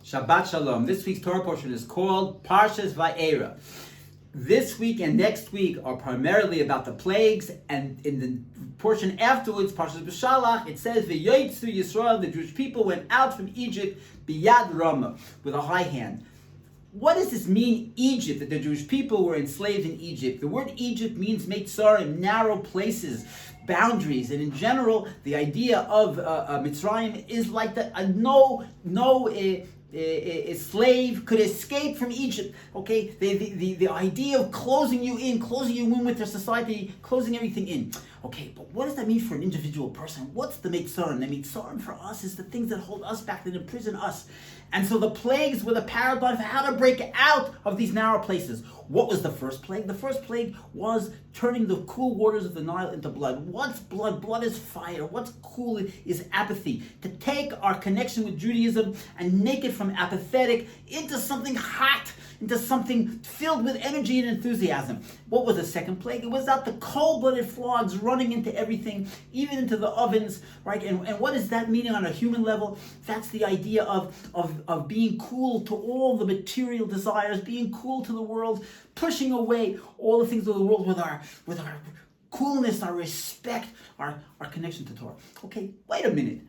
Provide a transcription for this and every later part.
Shabbat Shalom. This week's Torah portion is called Parshas Va'era. This week and next week are primarily about the plagues, and in the portion afterwards, Parshas B'Shalach, it says, V'yoytzu Yisrael, the Jewish people went out from Egypt, biyad rama, with a high hand. What does this mean, Egypt, that the Jewish people were enslaved in Egypt? The word Egypt means Meitzarim, narrow places, boundaries, and in general, the idea of Mitzrayim is like that no slave could escape from Egypt. Okay, the idea of closing you in with their society, closing everything in. Okay, but what does that mean for an individual person? What's the Meitzarim? The Meitzarim for us is the things that hold us back, that imprison us. And so the plagues were the paradigm for how to break out of these narrow places. What was the first plague? The first plague was turning the cool waters of the Nile into blood. What's blood? Blood is fire. What's cool is apathy. To take our connection with Judaism and make it from apathetic into something hot, into something filled with energy and enthusiasm. What was the second plague? It was that the cold-blooded frogs running into everything, even into the ovens, right? And what is that meaning on a human level? That's the idea of being cool to all the material desires, being cool to the world, pushing away all the things of the world with our coolness, our respect, our connection to Torah. Okay, wait a minute.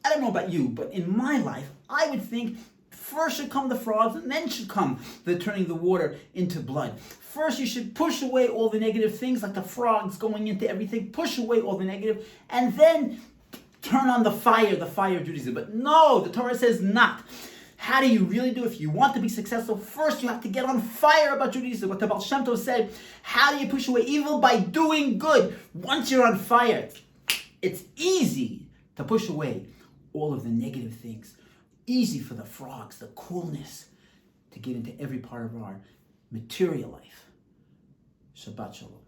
I don't know about you, but in my life, I would think first should come the frogs, and then should come the turning the water into blood. First, you should push away all the negative things, like the frogs going into everything, push away all the negative, and then turn on the fire of Judaism. But no, the Torah says not. How do you really do it? If you want to be successful, first you have to get on fire about Judaism. What the Baal Shem Tov said, how do you push away evil? By doing good. Once you're on fire, it's easy to push away all of the negative things. Easy for the frogs, the coolness, to get into every part of our material life. Shabbat Shalom.